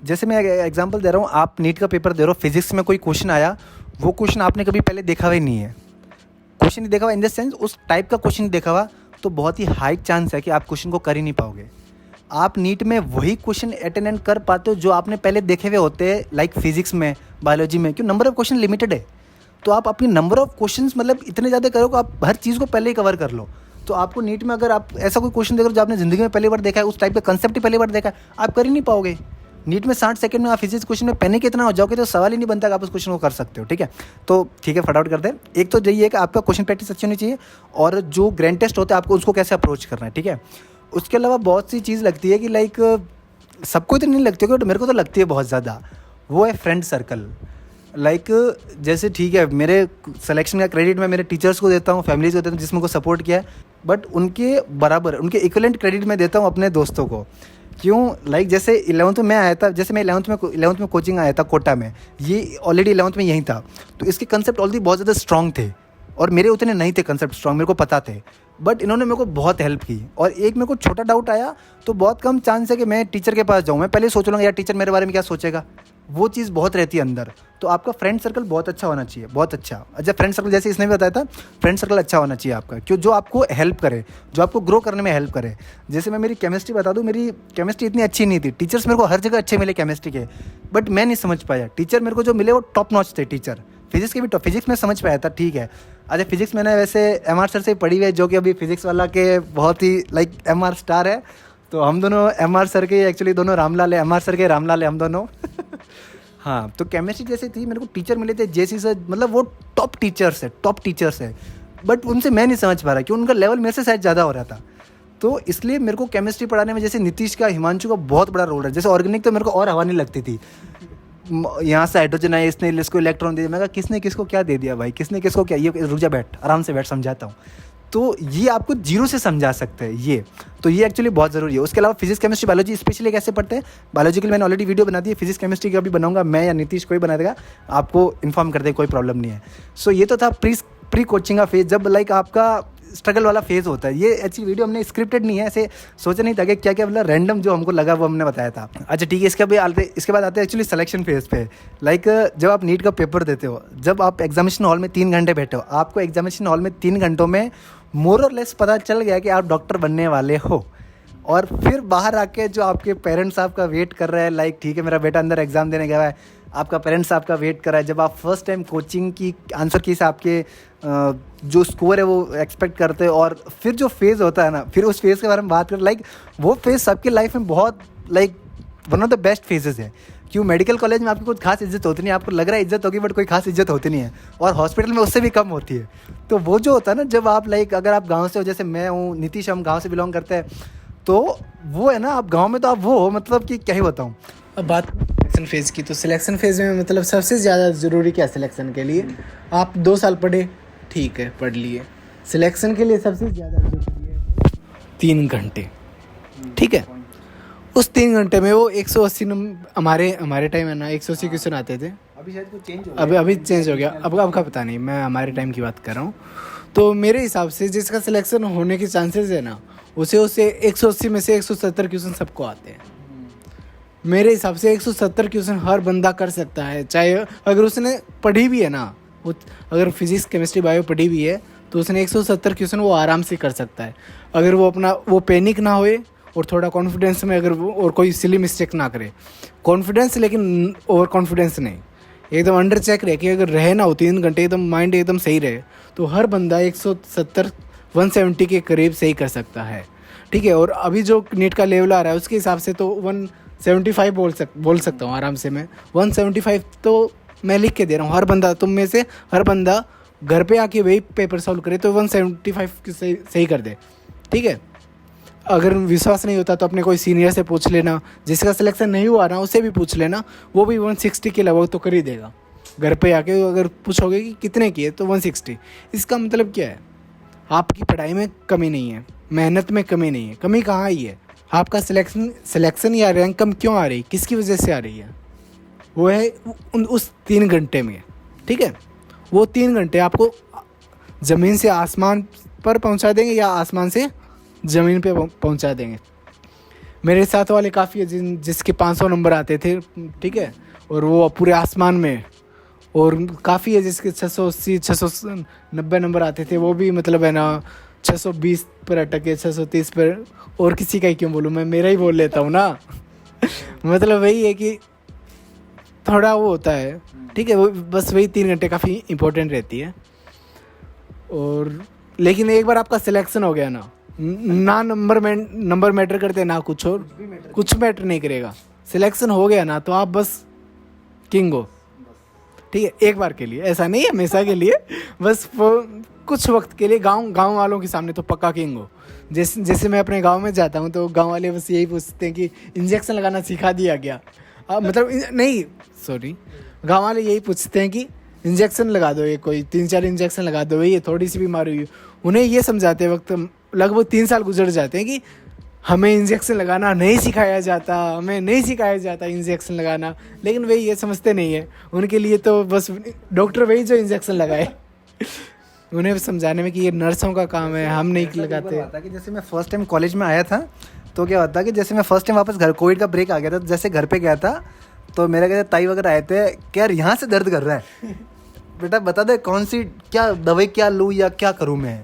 जैसे मैं एग्जांपल दे रहा हूँ, आप नीट का पेपर दे रहे हो, फिजिक्स में कोई क्वेश्चन आया, वो क्वेश्चन आपने कभी पहले देखा हुआ ही नहीं है, क्वेश्चन नहीं देखा हुआ इन द सेंस उस टाइप का क्वेश्चन नहीं देखा हुआ, तो बहुत ही हाई चांस है कि आप क्वेश्चन को कर ही नहीं पाओगे। आप नीट में वही क्वेश्चन अटेंड कर पाते हो जो आपने पहले देखे हुए होते हैं, लाइक फिजिक्स में, बायोलॉजी में, क्यों, नंबर ऑफ क्वेश्चन लिमिटेड है। तो आप अपनी नंबर ऑफ क्वेश्चंस मतलब इतने ज़्यादा करो कि आप हर चीज़ को पहले ही कवर कर लो। तो आपको नीट में अगर आप ऐसा कोई क्वेश्चन देख रहे हो जो आपने ज़िंदगी में पहली बार देखा है, उस टाइप का कंसेप्ट ही पहली बार देखा है, आप कर ही नहीं पाओगे। नीट में 60 सेकंड में आप फिजिक्स क्वेश्चन में पैनिक इतना हो जाओगे तो सवाल ही नहीं बनता कि आप उस क्वेश्चन को कर सकते हो, ठीक है। तो ठीक है, फटाफट करते हैं। एक तो यही है कि आपका क्वेश्चन प्रैक्टिस अच्छी होनी चाहिए, और जो ग्रैंड टेस्ट होता है आपको उसको कैसे अप्रोच करना है, ठीक है। उसके अलावा बहुत सी चीज़ लगती है कि लाइक सबको तो नहीं लगती है, बट मेरे को तो लगती है बहुत ज़्यादा, वो है फ्रेंड सर्कल। लाइक जैसे ठीक है, मेरे सिलेक्शन का क्रेडिट मैं मेरे टीचर्स को देता हूँ, फैमिलीज को देता हूँ जिसमें को सपोर्ट किया है, बट उनके बराबर, उनके इक्वलेंट क्रेडिट मैं देता हूँ अपने दोस्तों को। क्यों, लाइक जैसे 11th में मैं आया था, जैसे मैं 11th में कोचिंग आया था कोटा में, ये ऑलरेडी 11th में यहीं था, तो इसके कंसेप्ट ऑलरेडी बहुत ज़्यादा स्ट्रॉन्ग थे, और मेरे उतने नहीं थे कंसेप्ट स्ट्रॉन्ग, मेरे को पता थे, बट इन्होंने मेरे को बहुत हेल्प की। और एक मेरे को छोटा डाउट आया तो बहुत कम चांस है कि मैं टीचर के पास जाऊँ, मैं पहले सोच लूँगा यार टीचर मेरे बारे में क्या सोचेगा, वो चीज़ बहुत रहती है अंदर। तो आपका फ्रेंड सर्कल बहुत अच्छा होना चाहिए, बहुत अच्छा। अच्छा, फ्रेंड सर्कल जैसे इसने भी बताया था, फ्रेंड सर्कल अच्छा होना चाहिए आपका, क्यों, जो आपको हेल्प करे, जो आपको ग्रो करने में हेल्प करे। जैसे मैं मेरी केमिस्ट्री बता दूँ, मेरी केमिस्ट्री इतनी अच्छी नहीं थी, टीचर्स मेरे को हर जगह अच्छे मिले केमिस्ट्री के, बट मैं नहीं समझ पाया। टीचर मेरे को जो मिले वो टॉप नॉच थे टीचर। फिजिक्स के भी टॉप, फिजिक्स में समझ पाया था, ठीक है। अच्छा, फिजिक्स मैंने वैसे MR सर से पढ़ी हुई है, जो कि अभी फिजिक्स वाला के बहुत ही लाइक MR स्टार है। तो हम दोनों MR सर के एक्चुअली दोनों रामलाल है, MR सर के रामलाल है हम दोनों। हाँ, तो केमिस्ट्री जैसे थी, मेरे को टीचर मिले थे JC सर, मतलब वो टॉप टीचर्स है, बट उनसे मैं नहीं समझ पा रहा कि उनका लेवल मेरे से शायद ज़्यादा हो रहा था। तो इसलिए मेरे को केमिस्ट्री पढ़ाने में जैसे नीतीश का, हिमांशु का बहुत बड़ा रोल है। जैसे ऑर्गेनिक तो मेरे को और हवा नहीं लगती थी, यहाँ से हाइड्रोजन आया, इसने इसको इलेक्ट्रॉन दे दिया, मैं कहा किसने किसको क्या दे दिया भाई, किसने किसको क्या, ये रुक जा, बैठ आराम से बैठ, समझाता हूँ। तो ये आपको जीरो से समझा सकते हैं ये, तो ये एक्चुअली बहुत ज़रूरी है। उसके अलावा फिजिक्स केमिस्ट्री बायोलॉजी स्पेशली कैसे पढ़ते हैं, बायोलॉजी के लिए मैंने ऑलरेडी वीडियो बना दी है, फिजिक्स केमिस्ट्री का भी बनाऊंगा मैं या नीतीश, कोई बना देगा, आपको इन्फॉर्म कर दे, कोई प्रॉब्लम नहीं है। सो ये तो था प्री कोचिंग का फेज, जब लाइक आपका स्ट्रगल वाला फेज़ होता है। ये अच्छी वीडियो हमने स्क्रिप्टेड नहीं है, ऐसे सोचा नहीं था कि क्या क्या मतलब रैंडम जो हमको लगा वो हमने बताया था। अच्छा ठीक है, इसके बाद आते हैं एक्चुअली सिलेक्शन फेज़ पे। लाइक जब आप नीट का पेपर देते हो, जब आप एग्जामिनेशन हॉल में 3 घंटे बैठे हो, आपको एग्जामिनेशन हॉल में 3 घंटों में मोर और लेस पता चल गया कि आप डॉक्टर बनने वाले हो, और फिर बाहर आके जो आपके पेरेंट्स आपका वेट कर रहे हैं, लाइक ठीक है मेरा बेटा अंदर एग्ज़ाम देने गया है, आपका पेरेंट्स आपका वेट कर रहा है, जब आप फर्स्ट टाइम कोचिंग की आंसर की से आपके जो स्कोर है वो एक्सपेक्ट करते हैं, और फिर जो फेज़ होता है ना, फिर उस फेज़ के बारे में बात करें, लाइक वो फेज़ सबकी लाइफ में बहुत like one of the best phases है। क्यों, मेडिकल कॉलेज में आपकी कुछ खास इज्जत होती नहीं है, आपको लग रहा है इज्जत होगी बट कोई खास इज्जत होती नहीं है, और हॉस्पिटल में उससे भी कम होती है। तो वो जो होता है ना, जब आप लाइक अगर आप गाँव से हो, जैसे मैं हूँ, नीतीश हम गाँव से बिलोंग करते हैं, तो वो है ना, आप गाँव में तो आप वो हो, मतलब कि क्या ही बताऊँ। अब बात सिलेक्शन फेज़ की, तो सिलेक्शन फेज़ में मतलब सबसे ज़्यादा ज़रूरी क्या है सिलेक्शन के लिए? आप 2 साल पढ़े, ठीक है, पढ़ लिए। सिलेक्शन के लिए सबसे ज़्यादा ज़रूरी है 3 घंटे, ठीक है। उस 3 घंटे में वो 180 हमारे टाइम है ना 180 क्वेश्चन आते थे, अभी शायद कुछ चेंज हो गया, अभी चेंज हो गया, अब का पता नहीं, मैं हमारे टाइम की बात कर रहा हूँ। तो मेरे हिसाब से जिसका सिलेक्शन होने के चांसेस है ना, उसे 180 में से 170 क्वेश्चन सबको आते हैं। मेरे हिसाब से 170 क्वेश्चन हर बंदा कर सकता है, चाहे अगर उसने पढ़ी भी है ना, वो अगर फिजिक्स केमिस्ट्री बायो पढ़ी भी है तो उसने 170 क्वेश्चन वो आराम से कर सकता है, अगर वो अपना वो पैनिक ना होए और थोड़ा कॉन्फिडेंस में, अगर वो और कोई सिली मिस्टेक ना करे। कॉन्फिडेंस, लेकिन ओवर कॉन्फिडेंस नहीं, एकदम अंडर चेक रहे कि अगर रहे ना हो 3 घंटे, एकदम माइंड एकदम सही रहे, तो हर बंदा 170 170 के करीब सही कर सकता है। ठीक है। और अभी जो नीट का लेवल आ रहा है उसके हिसाब से तो 175 बोल सकता हूँ आराम से मैं। 175 तो मैं लिख के दे रहा हूँ। हर बंदा, तुम में से हर बंदा घर पे आके वही पेपर सॉल्व करे तो 175 की सही कर दे, ठीक है। अगर विश्वास नहीं होता तो अपने कोई सीनियर से पूछ लेना, जिसका सिलेक्शन नहीं हुआ ना उससे भी पूछ लेना, वो भी 160 के लगभग तो कर ही देगा। घर पे आके अगर पूछोगे कि कितने किए तो 160। इसका मतलब क्या है, आपकी पढ़ाई में कमी नहीं है, मेहनत में कमी नहीं है। कमी कहाँ आई है, आपका सिलेक्शन या रैंक कम क्यों आ रही, किसकी वजह से आ रही है, वो है उस 3 घंटे में, ठीक है। वो 3 घंटे आपको ज़मीन से आसमान पर पहुंचा देंगे या आसमान से ज़मीन पे पहुंचा देंगे। मेरे साथ वाले काफ़ी है जिसके 500 नंबर आते थे, ठीक है, और वो पूरे आसमान में। और काफ़ी है जिसके 680 690 नंबर आते थे, वो भी मतलब है ना 620 पर अटके, 630 पर। और किसी का ही क्यों बोलूँ, मैं मेरा ही बोल लेता हूँ ना। मतलब वही है कि थोड़ा वो होता है, ठीक है। वो बस वही 3 घंटे काफ़ी इम्पोर्टेंट रहती है। और लेकिन एक बार आपका सिलेक्शन हो गया ना नंबर मैटर करते ना कुछ, और कुछ मैटर नहीं करेगा। सिलेक्शन हो गया ना तो आप बस किंग हो, ठीक है। एक बार के लिए, ऐसा नहीं है हमेशा के लिए, बस कुछ वक्त के लिए गांव वालों के सामने तो पक्का किंग हो। जैसे मैं अपने गांव में जाता हूं तो गांव वाले बस यही पूछते हैं कि इंजेक्शन लगाना सिखा दिया गया, मतलब नहीं सॉरी, गांव वाले यही पूछते हैं कि इंजेक्शन लगा दो, ये कोई 3-4 इंजेक्शन लगा दो, ये थोड़ी सी बीमारी हुई। उन्हें ये समझाते वक्त लगभग 3 साल गुजर जाते हैं कि हमें इंजेक्शन लगाना नहीं सिखाया जाता, हमें नहीं सिखाया जाता इंजेक्शन लगाना। लेकिन वही ये समझते नहीं है, उनके लिए तो बस डॉक्टर वही जो इंजेक्शन लगाए। उन्हें समझाने में कि ये नर्सों का काम है, हम नहीं लगाते। कि जैसे मैं फर्स्ट टाइम कॉलेज में आया था तो क्या होता कि जैसे मैं फर्स्ट टाइम वापस घर, कोविड का ब्रेक आ गया था, तो जैसे घर पे गया था तो मेरे कहते ताई वगैरह आए थे कि यार यहाँ से दर्द कर रहा है, बेटा बता दे कौन सी क्या दवाई क्या लूँ या क्या करूँ मैं।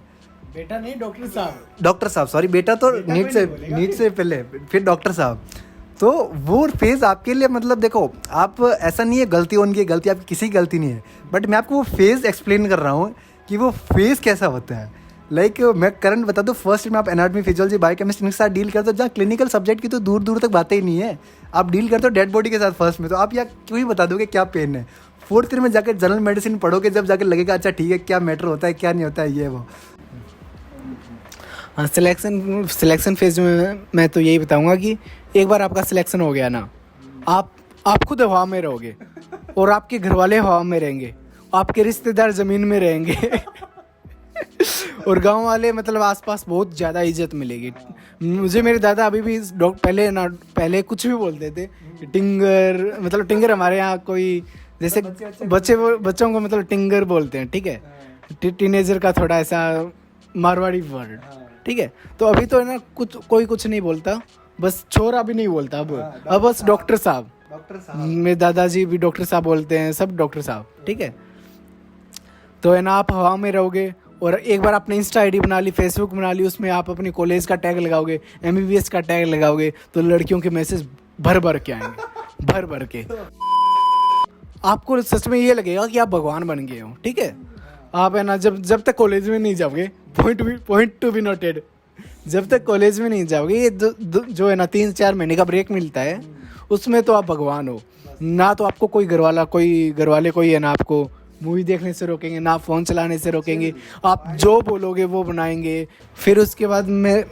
बेटा नहीं, डॉक्टर साहब सॉरी, बेटा तो नीट से पहले, फिर डॉक्टर साहब। तो वो फेज़ आपके लिए, मतलब देखो आप, ऐसा नहीं है गलती उनकी, गलती आपकी किसी की गलती नहीं है, बट मैं आपको वो फेज़ एक्सप्लेन कर रहा हूँ कि वो फेज़ कैसा होता है। लाइक मैं करंट बता दूँ, फर्स्ट में आप एनाटॉमी, फिजियोलॉजी, बायोकेमिस्ट्री के साथ डील करते हो, जहाँ क्लिनिकल सब्जेक्ट की तो दूर दूर तक बातें ही नहीं है। आप डील करते हो डेड बॉडी के साथ फर्स्ट में, तो आप यहाँ क्यों ही बता दोगे क्या पेन है। 4th ईयर में जाकर जनरल मेडिसिन पढ़ोगे, जब जाकर लगेगा अच्छा ठीक है क्या मैटर होता है क्या नहीं होता है ये वो। हाँ, सिलेक्शन फेज में मैं तो यही बताऊंगा कि एक बार आपका सिलेक्शन हो गया ना, आप खुद हवा में रहोगे और आपके घर वाले हवा में रहेंगे, आपके रिश्तेदार ज़मीन में रहेंगे और गांव वाले मतलब आसपास बहुत ज़्यादा इज्जत मिलेगी। मुझे मेरे दादा अभी भी पहले कुछ भी बोलते थे, टिंगर, मतलब टिंगर हमारे यहाँ कोई जैसे बच्चों को मतलब टिंगर बोलते हैं, ठीक है। टीनेजर का थोड़ा ऐसा मारवाड़ी वर्ड, ठीक है। तो अभी तो है ना कुछ नहीं बोलता, बस छोरा भी नहीं बोलता अब बस डॉक्टर साहब। मेरे दादाजी भी डॉक्टर साहब बोलते हैं, सब डॉक्टर साहब, ठीक है। तो है ना आप हवा में रहोगे। और एक बार आपने इंस्टा आईडी बना ली, फेसबुक बना ली, उसमें आप अपनी कॉलेज का टैग लगाओगे, MBBS का टैग लगाओगे, तो लड़कियों के मैसेज भर के आएंगे, भर के। आपको सच में ये लगेगा कि आप भगवान बन गए हो, ठीक है। आप है ना जब तक कॉलेज में नहीं जाओगे, पॉइंट टू बी नोटेड, जब तक कॉलेज में नहीं जाओगे, ये जो है ना 3-4 महीने का ब्रेक मिलता है, उसमें तो आप भगवान हो। ना तो आपको कोई घर वाले कोई है ना आपको मूवी देखने से रोकेंगे, ना फ़ोन चलाने से रोकेंगे, आप जो बोलोगे वो बनाएंगे। फिर उसके बाद मैं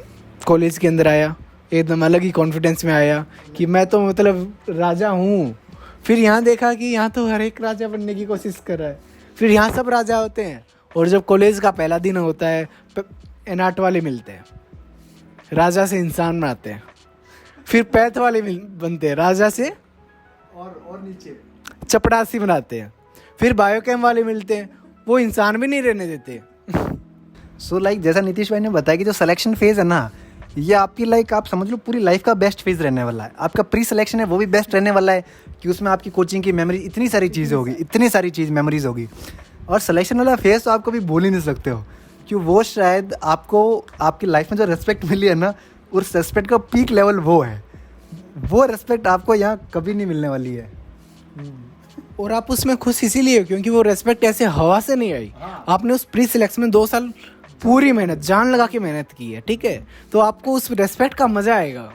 कॉलेज के अंदर आया, एकदम अलग ही कॉन्फिडेंस में आया कि मैं तो मतलब राजा हूँ। फिर यहाँ देखा कि यहाँ तो हर एक राजा बनने की कोशिश कर रहा है, फिर यहाँ सब राजा होते हैं। और जब कॉलेज का पहला दिन होता है, एनाट वाले मिलते हैं, राजा से इंसान बनाते हैं। फिर पैथ वाले बनते हैं, राजा से और नीचे चपड़ासी बनाते हैं। फिर बायोकेम वाले मिलते हैं, वो इंसान भी नहीं रहने देते। सो लाइक जैसा नीतीश भाई ने बताया कि जो सिलेक्शन फेज़ है ना, ये आपकी लाइक आप समझ लो पूरी लाइफ का बेस्ट फेज़ रहने वाला है। आपका प्री सिलेक्शन है वो भी बेस्ट रहने वाला है कि उसमें आपकी कोचिंग की मेमोरी, इतनी सारी चीज़ें होगी, इतनी सारी मेमोरीज होगी। और सिलेक्शन वाला फेज़ तो आप कभी भूल ही नहीं सकते हो, कि वो शायद आपको आपकी लाइफ में जो रिस्पेक्ट मिली है ना, उस रिस्पेक्ट का पीक लेवल वो है। वो रिस्पेक्ट आपको यहाँ कभी नहीं मिलने वाली है। और आप उसमें खुश इसीलिए क्योंकि वो रेस्पेक्ट ऐसे हवा से नहीं आई। आपने उस प्री सिलेक्शन में 2 साल पूरी मेहनत, जान लगा के मेहनत की है, ठीक है, तो आपको उस रेस्पेक्ट का मजा आएगा।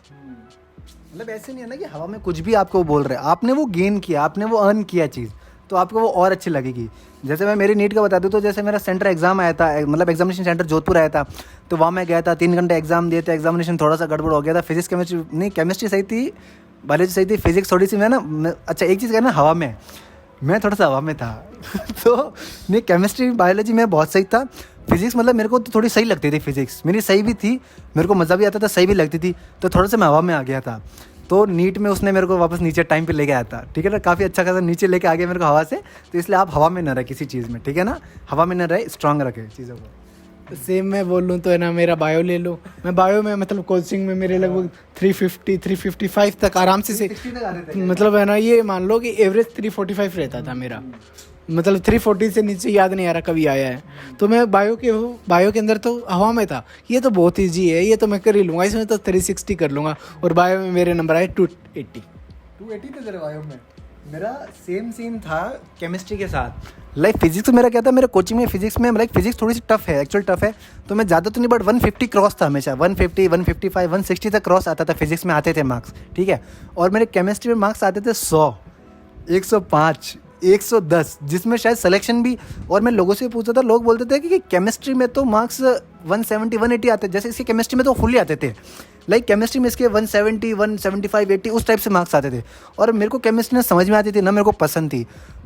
मतलब ऐसे नहीं है ना कि हवा में कुछ भी आपको बोल रहे हैं, आपने वो गेन किया, आपने वो अर्न किया चीज़, तो आपको वो और अच्छी लगेगी। जैसे मैं मेरी नीट का बता दूँ तो जैसे मेरा सेंटर एग्जाम आया था, मतलब एग्जामिनेशन सेंटर जोधपुर आया था, तो वहाँ मैं गया था, 3 घंटे एग्जाम दिए थे, एग्जामिनेशन थोड़ा सा गड़बड़ हो गया था, फिजिक्स केमिस्ट्री नहीं, केमिस्ट्री सही थी, बायोलॉजी सही थी, फिजिक्स थोड़ी सी अच्छा एक चीज़ कहना, हवा में मैं थोड़ा सा हवा में था तो नहीं, केमिस्ट्री बायोलॉजी में बहुत सही था, फिजिक्स मतलब मेरे को तो थोड़ी सही लगती थी, फिजिक्स मेरी सही भी थी, मेरे को मज़ा भी आता था, सही भी लगती थी, तो थोड़ा सा मैं हवा में आ गया था। तो नीट में उसने मेरे को वापस नीचे टाइम पे लेके आया था, ठीक है ना, काफ़ी अच्छा खासा नीचे लेके आ गया मेरे को हवा से। तो इसलिए आप हवा में न रहे किसी चीज़ में, ठीक है ना, हवा में न रहे, स्ट्रांग रखे चीज़ों को। सेम मैं बोल लूँ तो है ना, मेरा बायो ले लो, मैं बायो में मतलब कोचिंग में मेरे लगभग 350 355 तक आराम से 60 तक आ रहे थे। मतलब है ना, ये मान लो कि एवरेज 345 रहता था मेरा, मतलब 340 से नीचे याद नहीं आ रहा कभी आया है। तो मैं बायो के अंदर तो हवा में था, ये तो बहुत ईजी है, ये तो मैं कर ही लूँगा, इसमें तो 360 कर लूँगा, और बायो में मेरे नंबर आए 280 थे तेरे बायो में। मेरा सेम सीन था केमिस्ट्री के साथ। लाइक फिजिक्स मेरा क्या था, मेरा कोचिंग में फिजिक्स में लाइक फिजिक्स थोड़ी सी टफ है, एक्चुअल टफ है, तो मैं ज़्यादा तो नहीं, बट 150 क्रॉस था हमेशा, 150 155 160 तक क्रॉस आता था, फिजिक्स में आते थे मार्क्स, ठीक है। और मेरे केमिस्ट्री में मार्क्स आते थे 100 105 110, जिसमें शायद सिलेक्शन भी। और मैं लोगों से पूछता था, लोग बोलते थे कि केमिस्ट्री में तो मार्क्स 170 180 आते, जैसे इसके केमिस्ट्री में तो फुली आते थे, लाइक केमिस्ट्री में इसके 170 175 80 उस टाइप से मार्क्स आते थे। और मेरे को केमिस्ट्री ना समझ में आती थी ना मेरे को पसंद थी,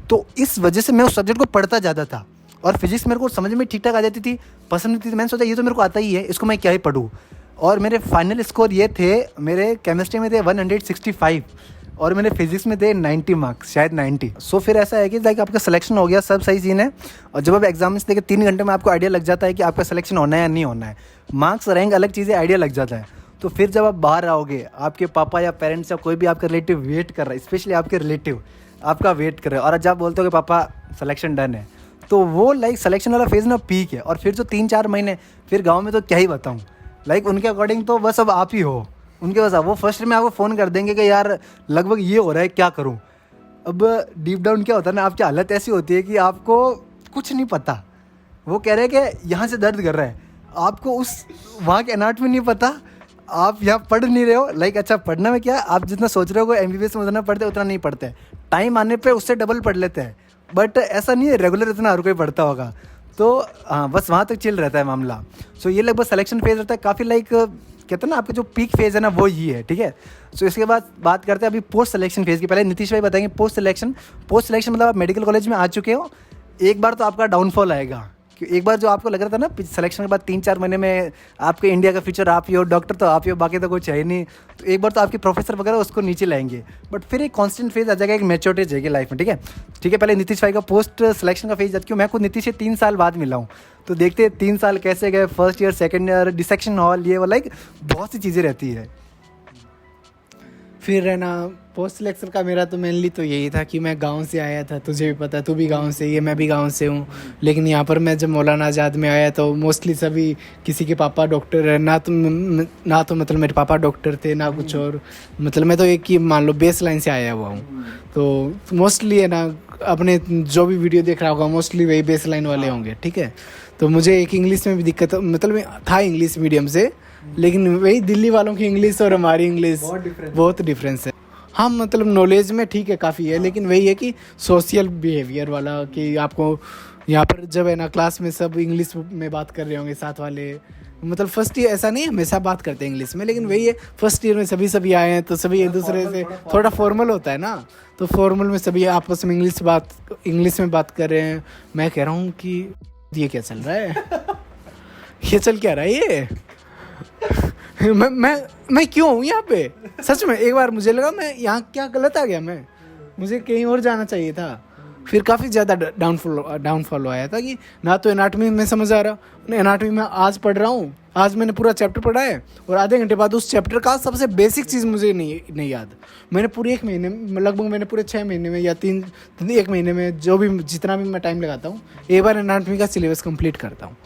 तो इस वजह से मैं उस सब्जेक्ट को पढ़ता ज़्यादा था। और फिजिक्स मेरे को समझ में ठीक ठाक आ जाती थी, पसंद थी, मैंने सोचा ये तो मेरे को आता ही है, इसको मैं क्या ही पढ़ूँ। और मेरे फाइनल स्कोर ये थे, मेरे केमिस्ट्री में थे 165 और मेरे फिजिक्स में थे 90 मार्क्स, शायद 90। सो फिर ऐसा है कि लाइक आपका सिलेक्शन हो गया, सब सही सीन है, और जब आप एग्जाम से देखे 3 घंटे में आपको आइडिया लग जाता है कि आपका सिलेक्शन होना है या नहीं होना है। मार्क्स रैंक अलग चीज़ें, आइडिया लग जाता है। तो फिर जब आप बाहर आओगे, आपके पापा या पेरेंट्स या कोई भी आपका रिलेटिव वेट कर रहा है, स्पेशली आपके रिलेटिव आपका वेट कर रहे हैं, और जब बोलते हो कि पापा सिलेक्शन डन है, तो वो लाइक सिलेक्शन वाला फेज़ ना पीक है। और फिर जो 3-4 महीने फिर गाँव में तो क्या ही बताऊँ, लाइक उनके अकॉर्डिंग तो बस अब आप ही हो उनके पास। वो फर्स्ट में आपको फ़ोन कर देंगे कि यार लगभग ये हो रहा है, क्या करूं। अब डीप डाउन क्या होता है ना, आपकी हालत ऐसी होती है कि आपको कुछ नहीं पता। वो कह रहे हैं कि यहाँ से दर्द कर रहा है, आपको उस वहाँ के एनाटॉमी नहीं पता, आप यहाँ पढ़ नहीं रहे हो। लाइक अच्छा, पढ़ना में क्या, आप जितना सोच रहे हो MBBS में उतना पढ़ते उतना नहीं पढ़ते, टाइम आने पर उससे डबल पढ़ लेते हैं, बट ऐसा नहीं है रेगुलर इतना हर कोई पढ़ता होगा। तो हाँ, बस वहाँ तक चिल रहता है मामला। सो ये लगभग सिलेक्शन फेज रहता है काफ़ी, लाइक कहते हैं ना आपका जो पीक फेज़ है ना वो ही है, ठीक है। सो इसके बाद बात करते हैं अभी पोस्ट सिलेक्शन फेज़ की। पहले नीतीश भाई बताएंगे पोस्ट सिलेक्शन मतलब आप मेडिकल कॉलेज में आ चुके हो, एक बार तो आपका डाउनफॉल आएगा कि एक बार जो आपको लग रहा था ना सिलेक्शन के बाद 3-4 महीने में आपके इंडिया का फ्यूचर आप ही हो, डॉक्टर तो आप ही हो, बाकी तो कुछ है ही नहीं, तो एक बार तो आपके प्रोफेसर वगैरह उसको नीचे लाएंगे, बट फिर एक कांस्टेंट फेज आ जाएगा, एक मैच्योरिटी जाएगी लाइफ में, ठीक है। पहले नीतीश भाई का पोस्ट सिलेक्शन का फेज, जबकि मैं खुद नीतीश से 3 साल बाद मिला हूँ, तो देखते हैं 3 साल कैसे गए, first year second year dissection hall, ये वो लाइक बहुत सी चीज़ें रहती है। फिर है ना, पोस्ट सिलेक्शन का मेरा तो मेनली तो यही था कि मैं गांव से आया था, तुझे भी पता है, तू भी गांव से ही है, मैं भी गांव से हूँ। लेकिन यहाँ पर मैं जब मौलाना आज़ाद में आया तो मोस्टली सभी किसी के पापा डॉक्टर है, ना तो मतलब मेरे पापा डॉक्टर थे ना कुछ और, मतलब मैं तो एक ही मान लो बेस लाइन से आया हुआ हूँ। तो मोस्टली है ना, अपने जो भी वीडियो देख रहा होगा मोस्टली वही बेस लाइन वाले होंगे, ठीक है। तो मुझे एक इंग्लिश में भी दिक्कत, मतलब था इंग्लिश मीडियम से, लेकिन वही दिल्ली वालों की इंग्लिश और हमारी इंग्लिश बहुत डिफरेंस है। हाँ मतलब नॉलेज में ठीक है काफ़ी है, लेकिन वही है कि सोशल बिहेवियर वाला, कि आपको यहाँ पर जब है ना क्लास में सब इंग्लिश में बात कर रहे होंगे साथ वाले, मतलब फर्स्ट ईयर ऐसा नहीं हमेशा बात करते हैं इंग्लिश में, लेकिन वही है फर्स्ट ईयर में सभी आए हैं तो सभी एक दूसरे से थोड़ा फॉर्मल होता है ना, तो फॉर्मल में सभी आपस में इंग्लिश में बात कर रहे हैं। मैं कह रहा हूँ कि ये क्या चल रहा है ये चल क्या रहा है ये मैं क्यों हूँ यहाँ पे, सच में एक बार मुझे लगा मैं यहाँ क्या गलत आ गया, मुझे कहीं और जाना चाहिए था। फिर काफ़ी ज़्यादा डाउनफॉल आया था कि ना तो एनाटॉमी में समझ आ रहा, एनाटॉमी में आज पढ़ रहा हूँ, आज मैंने पूरा चैप्टर पढ़ा है और आधे घंटे बाद उस चैप्टर का सबसे बेसिक चीज़ मुझे नहीं याद। मैंने पूरे 1 महीने लगभग मैंने पूरे 6 महीने में या 1 महीने में जो भी जितना भी मैं टाइम लगाता हूँ, एक बार एनाटॉमी का सिलेबस कंप्लीट करता हूँ।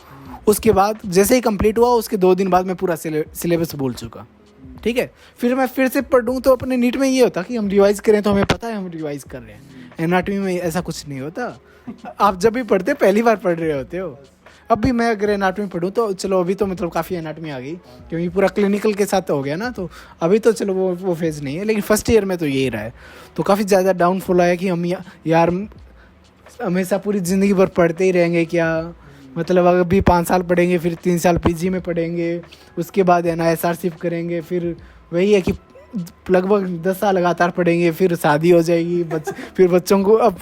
उसके बाद जैसे ही कंप्लीट हुआ उसके 2 दिन बाद मैं पूरा सिलेबस भूल चुका, ठीक है। फिर मैं फिर से पढ़ूँ तो अपने नीट में ये होता कि हम रिवाइज़ करें तो हमें पता है हम रिवाइज़ कर रहे हैं। एनाटॉमी में ऐसा कुछ नहीं होता, आप जब भी पढ़ते पहली बार पढ़ रहे होते हो, अब भी मैं अगर एनाटॉमी पढ़ूँ तो चलो अभी तो मतलब काफ़ी एनाटॉमी आ गई, क्योंकि पूरा क्लिनिकल के साथ हो गया ना, तो अभी तो चलो वो फेज़ नहीं है, लेकिन फर्स्ट ईयर में तो यही रहा है। तो काफ़ी ज़्यादा डाउनफॉल आया कि हम यार हमेशा पूरी ज़िंदगी भर पढ़ते ही रहेंगे क्या, मतलब अगर भी 5 साल पढ़ेंगे, फिर 3 साल पीजी में पढ़ेंगे, उसके बाद है ना SR शिफ्ट करेंगे, फिर वही है कि लगभग 10 साल लगातार पढ़ेंगे, फिर शादी हो जाएगी, फिर बच्चों को अब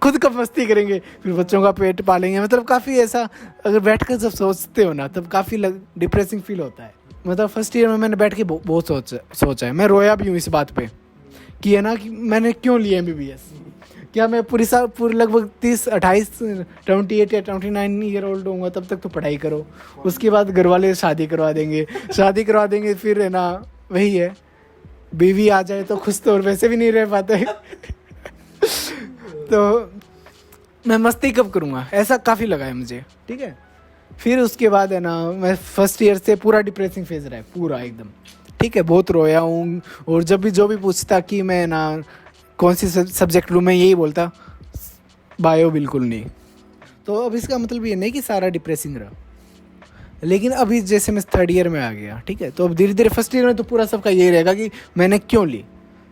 खुद का मस्ती करेंगे, फिर बच्चों का पेट पालेंगे। मतलब काफ़ी ऐसा अगर बैठ कर जब सोचते हो ना तब काफ़ी डिप्रेसिंग फील होता है। मतलब फर्स्ट ईयर में मैंने बैठ के बहुत सोचा है, मैं रोया भी हूँ इस बात पे कि है ना कि मैंने क्यों लिया MBBS। क्या मैं पूरी लगभग 28 या 29 ईयर ओल्ड होऊंगा तब तक तो पढ़ाई करो, उसके बाद घर वाले शादी करवा देंगे, फिर है ना वही है, बीवी आ जाए तो खुश तो और वैसे भी नहीं रह पाते तो मैं मस्ती कब करूँगा, ऐसा काफ़ी लगा है मुझे। ठीक है, फिर उसके बाद है ना मैं फर्स्ट ईयर से पूरा डिप्रेसिंग फेज रहा है, पूरा एकदम। ठीक है, बहुत रोया हूँ, और जब भी जो भी पूछता कि मैं ना कौन सी सब्जेक्ट लूँ, मैं यही बोलता बायो बिल्कुल नहीं। तो अब इसका मतलब ये नहीं कि सारा डिप्रेसिंग रहा, लेकिन अभी जैसे मैं 3rd ईयर में आ गया, ठीक है, तो अब धीरे धीरे फर्स्ट ईयर में तो पूरा सबका यही रहेगा कि मैंने क्यों ली।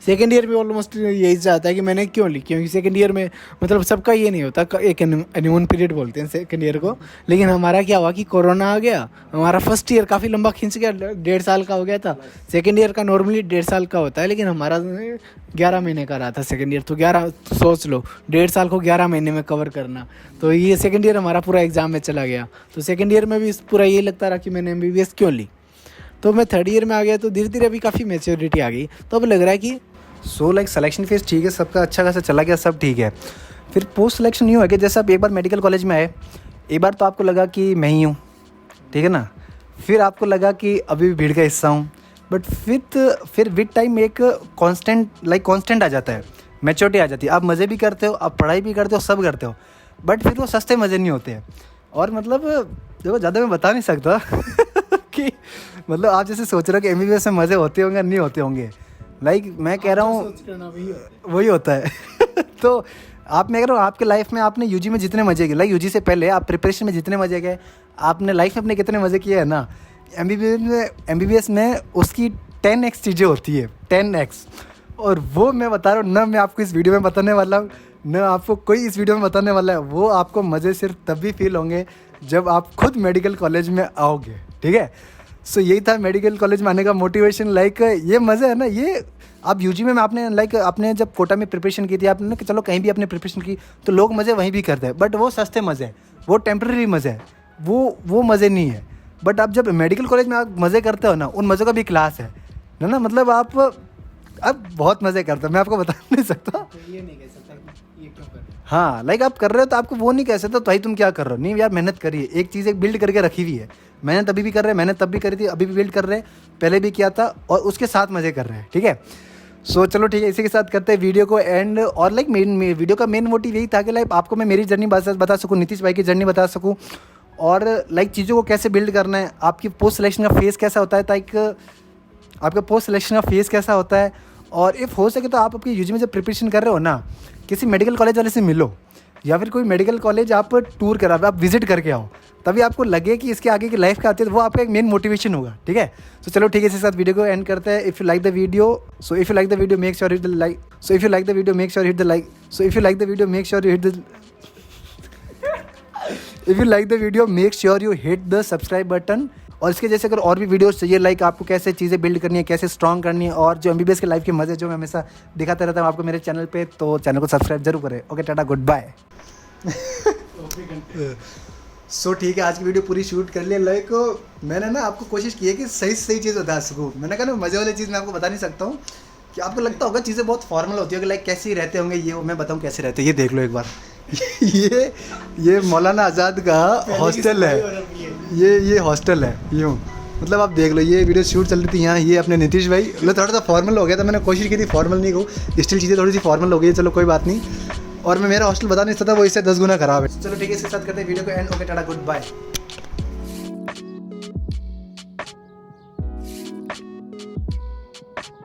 सेकेंड ईयर में ऑलमोस्ट यही चाहता है कि मैंने क्यों ली, क्योंकि सेकेंड ईयर में मतलब सबका ये नहीं होता, एक हनीमून पीरियड बोलते हैं सेकेंड ईयर को। लेकिन हमारा क्या हुआ कि कोरोना आ गया, हमारा फर्स्ट ईयर काफ़ी लंबा खींच गया, 1.5 साल का हो गया था। सेकेंड ईयर का नॉर्मली 1.5 साल का होता है, लेकिन हमारा 11 महीने का रहा था सेकेंड ईयर। तो 11 सोच लो, 1.5 साल को 11 महीने में कवर करना, तो ये सेकेंड ईयर हमारा पूरा एग्जाम में चला गया। तो सेकेंड ईयर में भी पूरा ये लगता रहा कि मैंने MBBS क्यों ली। तो मैं 3rd ईयर में आ गया, तो धीरे धीरे अभी काफ़ी मैच्योरिटी आ गई, तो अब लग रहा है कि लाइक सिलेक्शन फेज ठीक है, सबका अच्छा खासा चला गया, सब ठीक है। फिर पोस्ट सिलेक्शन यूँ है कि जैसे आप एक बार मेडिकल कॉलेज में आए, एक बार तो आपको लगा कि मैं ही हूँ, ठीक है ना, फिर आपको लगा कि अभी भी भीड़ का हिस्सा हूँ, बट फिर विद टाइम एक कांस्टेंट आ जाता है, मैच्योरिटी आ जाती है। आप मज़े भी करते हो, आप पढ़ाई भी करते हो, सब करते हो, बट फिर वो सस्ते मज़े नहीं होते हैं। और मतलब देखो ज़्यादा मैं बता नहीं सकता कि मतलब आप जैसे सोच रहे हो कि MBBS में मज़े होते होंगे नहीं होते होंगे, लाइक मैं कह रहा हूँ वही होता है तो मैं कह रहा हूँ आपके लाइफ में आपने UG में जितने मज़े किए, लाइक UG से पहले आप प्रिपरेशन में जितने मज़े गए, आपने लाइफ में अपने कितने मज़े किए हैं ना, MBBS में उसकी 10x चीज़ें होती है, 10x। और वो मैं बता रहा हूँ ना, मैं आपको इस वीडियो में बताने वाला हूँ, ना आपको कोई इस वीडियो में बताने वाला है। वो आपको मज़े सिर्फ तब भी फील होंगे जब आप खुद मेडिकल कॉलेज में आओगे, ठीक है। सो यही था मेडिकल कॉलेज में आने का मोटिवेशन। लाइक ये मज़ा है ना, ये आप UG में आपने आपने जब कोटा में प्रिपरेशन की थी, आपने कि चलो कहीं भी आपने प्रिपरेशन की तो लोग मज़े वहीं भी करते हैं, बट वो सस्ते मज़े हैं, वो टेम्प्रेरी मज़े हैं, वो मज़े नहीं है। बट आप जब मेडिकल कॉलेज में आप मज़े करते हो ना, उन मज़ों का भी क्लास है ना, मतलब आप अब बहुत मज़े करते हो, मैं आपको बता नहीं सकता। तो ये नहीं कह सकता कि ये क्यों कर रहे हो। हाँ, लाइक आप कर रहे हो तो आपको वो नहीं कह सकते तो भाई तुम क्या कर रहे हो, नहीं यार मेहनत करिए, एक चीज़ एक बिल्ड करके रखी हुई है। मेहनत अभी भी कर रहे हैं, मेहनत तब भी करी थी, अभी भी बिल्ड कर रहे हैं, पहले भी किया था, और उसके साथ मज़े कर रहे हैं, ठीक है। सो चलो ठीक है, इसी के साथ करते हैं वीडियो को एंड। और लाइक वीडियो का मेन मोटिव यही था कि लाइक आपको मैं मेरी जर्नी बता सकूँ, नीतीश भाई की जर्नी बता सकूँ, और लाइक चीज़ों को कैसे बिल्ड करना है, आपकी पोस्ट सिलेक्शन का फेज़ कैसा होता है, लाइक आपका पोस्ट सिलेक्शन का फेज़ कैसा होता है। और इफ़ हो सके तो आप अपनी UG में जब प्रिपरेशन कर रहे हो ना, किसी मेडिकल कॉलेज वाले से मिलो, या फिर कोई मेडिकल कॉलेज आप टूर करा, आप विजिट करके आओ, तभी आपको लगे कि इसके आगे की लाइफ का आती है, तो वो आपका एक मेन मोटिवेशन होगा, ठीक है। तो चलो ठीक है, इसके साथ वीडियो को एंड करते हैं। If you like the video, so if you like the video make sure hit the like, so if you like the video make sure hit the like, so if you like the video make sure you hit the if you like the video make sure you hit the subscribe button. और इसके जैसे अगर और भी videos चाहिए, like आपको कैसे चीज़ें बिल्ड करनी है, कैसे स्ट्रॉन्ग करनी है, और जो MBBS के लाइफ के मज़े जो मैं हमेशा दिखाता रहता हूँ आपको मेरे चैनल पे, तो चैनल को सब्सक्राइब जरूर करें। Okay, tata, good bye. So ठीक है, आज की वीडियो पूरी शूट कर लिया। लाइक मैंने ना आपको कोशिश की है कि सही चीज़ बता सकूँ। मैंने कहा ना मज़े वाली चीज़ मैं आपको बता नहीं सकता हूँ, कि आपको लगता होगा चीज़ें बहुत फॉर्मल होती है, लाइक कैसे रहते होंगे, ये मैं बताऊँ कैसे रहते हैं। ये देख लो एक बार ये मौलाना आज़ाद का हॉस्टल है, ये हॉस्टल है, यूँ मतलब आप देख लो। ये वीडियो शूट चल रही थी यहाँ, ये अपने नीतीश भाई, मतलब थोड़ा सा फॉर्मल हो गया था, मैंने कोशिश की थी फॉर्मल नहीं कहूँ, स्टिल चीज़ें थोड़ी सी फॉर्मल हो गई, चलो कोई बात नहीं। और मैं मेरा हॉस्टल बता नहीं सकता, वो इससे 10 गुना खराब है। चलो ठीक है, इसके साथ करते हैं वीडियो को end. Okay, tata, good bye.